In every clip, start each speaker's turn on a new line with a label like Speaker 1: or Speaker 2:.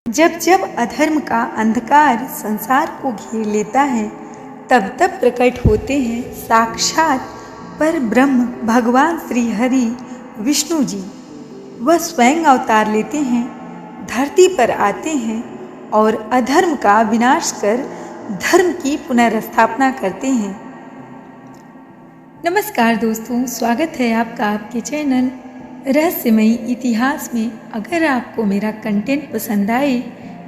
Speaker 1: जब जब अधर्म का अंधकार संसार को घेर लेता है, तब तब प्रकट होते हैं साक्षात पर ब्रह्म भगवान श्री हरि विष्णु जी। वह स्वयं अवतार लेते हैं, धरती पर आते हैं और अधर्म का विनाश कर धर्म की पुनर्स्थापना करते हैं। नमस्कार दोस्तों, स्वागत है आपका आपके चैनल रहस्यमयी इतिहास में। अगर आपको मेरा कंटेंट पसंद आए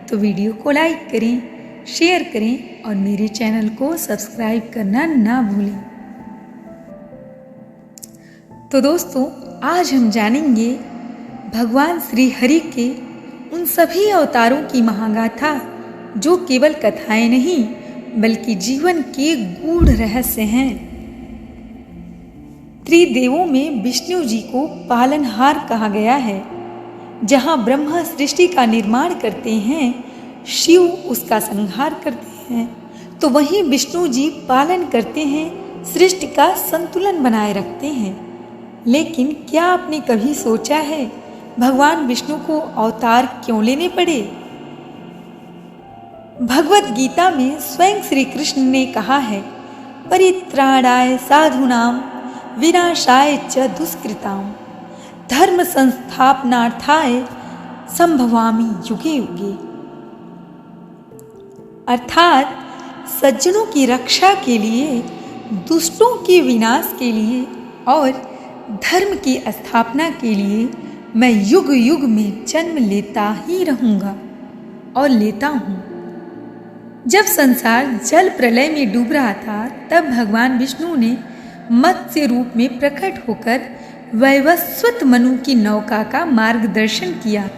Speaker 1: तो वीडियो को लाइक करें, शेयर करें और मेरे चैनल को सब्सक्राइब करना ना भूलें। तो दोस्तों, आज हम जानेंगे भगवान श्री हरि के उन सभी अवतारों की महागाथा जो केवल कथाएं नहीं बल्कि जीवन के गूढ़ रहस्य हैं। त्रिदेवों में विष्णु जी को पालनहार कहा गया है। जहाँ ब्रह्मा सृष्टि का निर्माण करते हैं, शिव उसका संहार करते हैं, तो वहीं विष्णु जी पालन करते हैं, सृष्टि का संतुलन बनाए रखते हैं। लेकिन क्या आपने कभी सोचा है भगवान विष्णु को अवतार क्यों लेने पड़े? भगवत गीता में स्वयं श्री कृष्ण ने कहा है, परित्राणाय साधूनां विनाशाय च दुष्कृतां धर्म संस्थापनार्थाय संभवामि युगे युगे। अर्थात सज्जनों की रक्षा के लिए, दुष्टों के विनाश के लिए और धर्म की स्थापना के लिए मैं युग युग में जन्म लेता ही रहूंगा और लेता हूँ। जब संसार जल प्रलय में डूब रहा था, तब भगवान विष्णु ने मत्स्य रूप में प्रकट होकर वैवस्वत मनु की नौका का मार्गदर्शन किया।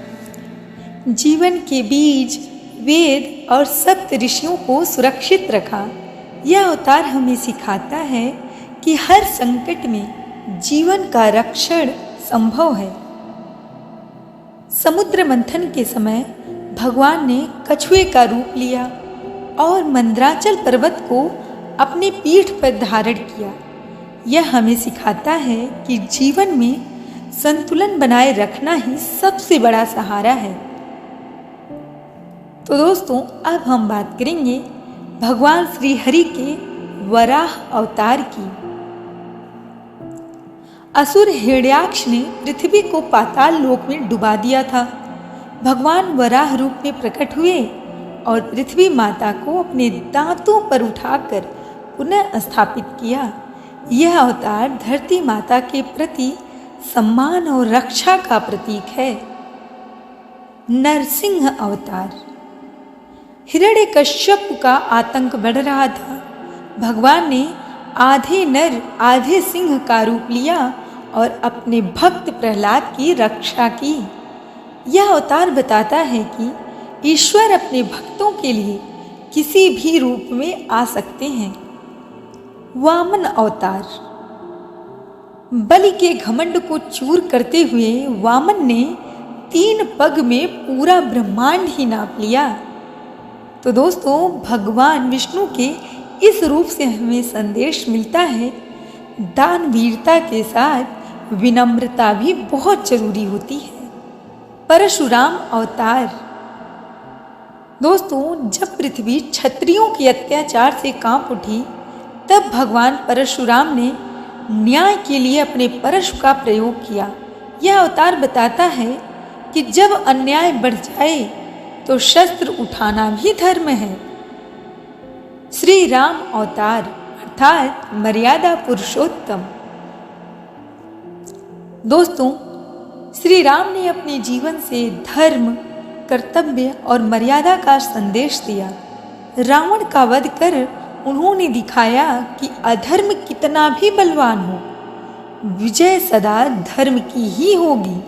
Speaker 1: जीवन के बीज, वेद और सप्त ऋषियों को सुरक्षित रखा। यह अवतार हमें सिखाता है कि हर संकट में जीवन का रक्षण संभव है। समुद्र मंथन के समय भगवान ने कछुए का रूप लिया और मंदराचल पर्वत को अपने पीठ पर धारण किया। यह हमें सिखाता है कि जीवन में संतुलन बनाए रखना ही सबसे बड़ा सहारा है। तो दोस्तों, अब हम बात करेंगे भगवान श्री हरि के वराह अवतार की। असुर हिरण्याक्ष ने पृथ्वी को पाताल लोक में डुबा दिया था। भगवान वराह रूप में प्रकट हुए और पृथ्वी माता को अपने दांतों पर उठाकर पुनः स्थापित किया। यह अवतार धरती माता के प्रति सम्मान और रक्षा का प्रतीक है। नरसिंह अवतार। हिरण्यकश्यप का आतंक बढ़ रहा था। भगवान ने आधे नर आधे सिंह का रूप लिया और अपने भक्त प्रहलाद की रक्षा की। यह अवतार बताता है कि ईश्वर अपने भक्तों के लिए किसी भी रूप में आ सकते हैं। वामन अवतार। बलि के घमंड को चूर करते हुए वामन ने 3 पग में पूरा ब्रह्मांड ही नाप लिया। तो दोस्तों, भगवान विष्णु के इस रूप से हमें संदेश मिलता है, दानवीरता के साथ विनम्रता भी बहुत जरूरी होती है। परशुराम अवतार। दोस्तों, जब पृथ्वी क्षत्रियों के अत्याचार से कांप उठी, तब भगवान परशुराम ने न्याय के लिए अपने परशु का प्रयोग किया। यह अवतार बताता है कि जब अन्याय बढ़ जाए तो शस्त्र उठाना भी धर्म है। श्री राम अवतार अर्थात मर्यादा पुरुषोत्तम। दोस्तों, श्री राम ने अपने जीवन से धर्म, कर्तव्य और मर्यादा का संदेश दिया। रावण का वध कर उन्होंने दिखाया कि अधर्म कितना भी बलवान हो, विजय सदा धर्म की ही होगी।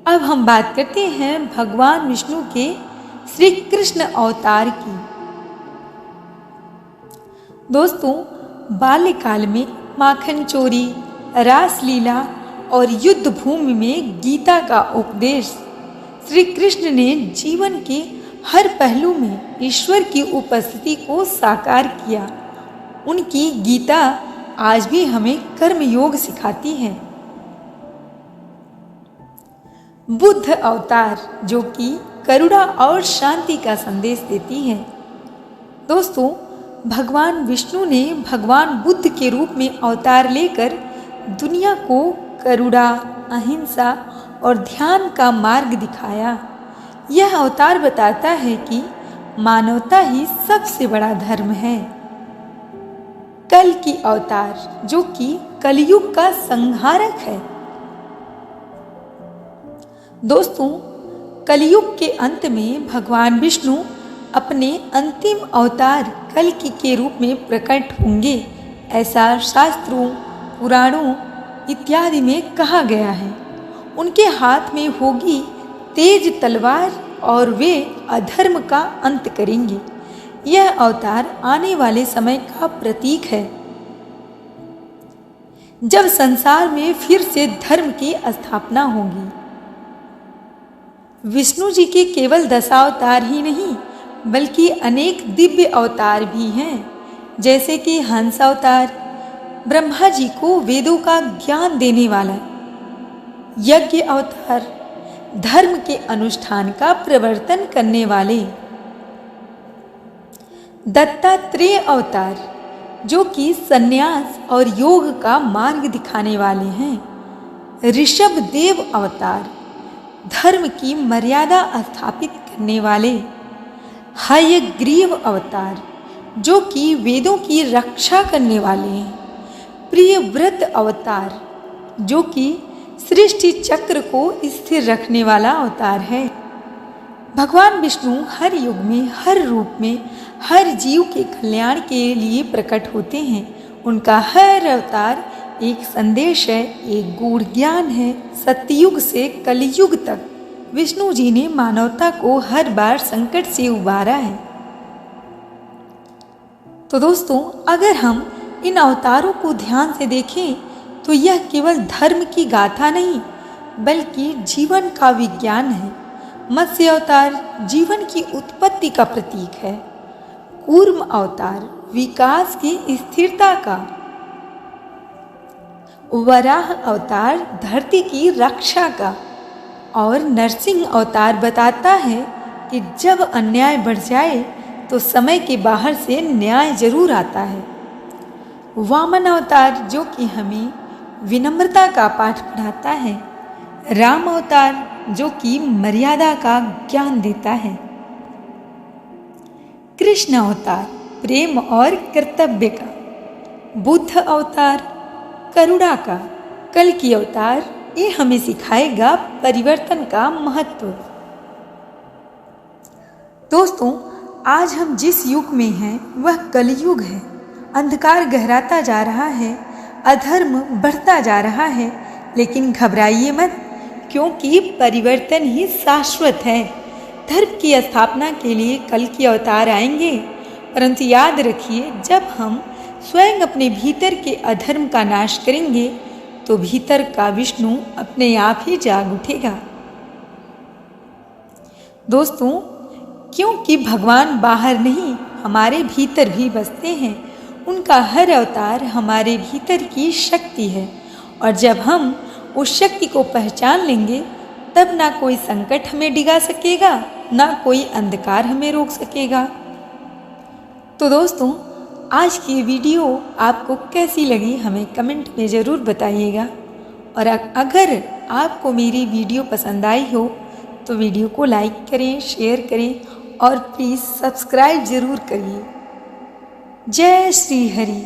Speaker 1: अब हम बात करते हैं भगवान विष्णु के श्री कृष्ण अवतार की। दोस्तों, बाल्यकाल में माखन चोरी, रासलीला और युद्ध भूमि में गीता का उपदेश श्री कृष्ण ने जीवन के हर पहलू में ईश्वर की उपस्थिति को साकार किया। उनकी गीता आज भी हमें कर्म योग सिखाती है। बुद्ध अवतार जो कि करुणा और शांति का संदेश देती है। दोस्तों, भगवान विष्णु ने भगवान बुद्ध के रूप में अवतार लेकर दुनिया को करुणा, अहिंसा और ध्यान का मार्ग दिखाया। यह अवतार बताता है कि मानवता ही सबसे बड़ा धर्म है। कल की अवतार जो कि कलयुग का संहारक है। दोस्तों, कलयुग के अंत में भगवान विष्णु अपने अंतिम अवतार कल्कि के रूप में प्रकट होंगे, ऐसा शास्त्रों, पुराणों इत्यादि में कहा गया है। उनके हाथ में होगी तेज तलवार और वे अधर्म का अंत करेंगे। यह अवतार आने वाले समय का प्रतीक है, जब संसार में फिर से धर्म की स्थापना होगी। विष्णु जी के केवल दशावतार ही नहीं, बल्कि अनेक दिव्य अवतार भी हैं, जैसे कि हंस अवतार, ब्रह्मा जी को वेदों का ज्ञान देने वाला; यज्ञ अवतार, धर्म के अनुष्ठान का प्रवर्तन करने वाले; दत्तात्रेय अवतार जो कि संन्यास और योग का मार्ग दिखाने वाले हैं; ऋषभ देव अवतार, धर्म की मर्यादा स्थापित करने वाले; हयग्रीव अवतार जो कि वेदों की रक्षा करने वाले हैं; प्रियव्रत अवतार जो कि सृष्टि चक्र को स्थिर रखने वाला अवतार है। भगवान विष्णु हर युग में, हर रूप में, हर जीव के कल्याण के लिए प्रकट होते हैं। उनका हर अवतार एक संदेश है, एक गूढ़ ज्ञान है। सतयुग से कलयुग तक विष्णु जी ने मानवता को हर बार संकट से उबारा है। तो दोस्तों, अगर हम इन अवतारों को ध्यान से देखें तो यह केवल धर्म की गाथा नहीं, बल्कि जीवन का विज्ञान है। मत्स्य अवतार जीवन की उत्पत्ति का प्रतीक है। कूर्म अवतार विकास की स्थिरता का। वराह अवतार धरती की रक्षा का। और नरसिंह अवतार बताता है कि जब अन्याय बढ़ जाए तो समय के बाहर से न्याय जरूर आता है। वामन अवतार जो कि हमें विनम्रता का पाठ पढ़ाता है। राम अवतार जो कि मर्यादा का ज्ञान देता है। कृष्ण अवतार प्रेम और कर्तव्य का। बुद्ध अवतार करुणा का। कल्कि अवतार ये हमें सिखाएगा परिवर्तन का महत्व। दोस्तों, आज हम जिस युग में हैं वह कलयुग है। अंधकार गहराता जा रहा है, अधर्म बढ़ता जा रहा है, लेकिन घबराइए मत, क्योंकि परिवर्तन ही शाश्वत है। धर्म की स्थापना के लिए कल्कि अवतार आएंगे, परंतु याद रखिए, जब हम स्वयं अपने भीतर के अधर्म का नाश करेंगे तो भीतर का विष्णु अपने आप ही जाग उठेगा। दोस्तों, क्योंकि भगवान बाहर नहीं, हमारे भीतर भी बसते हैं। उनका हर अवतार हमारे भीतर की शक्ति है, और जब हम उस शक्ति को पहचान लेंगे, तब ना कोई संकट हमें डिगा सकेगा, ना कोई अंधकार हमें रोक सकेगा। तो दोस्तों, आज की वीडियो आपको कैसी लगी हमें कमेंट में ज़रूर बताइएगा। और अगर आपको मेरी वीडियो पसंद आई हो तो वीडियो को लाइक करें, शेयर करें और प्लीज़ सब्सक्राइब ज़रूर करिए। जय श्री हरि।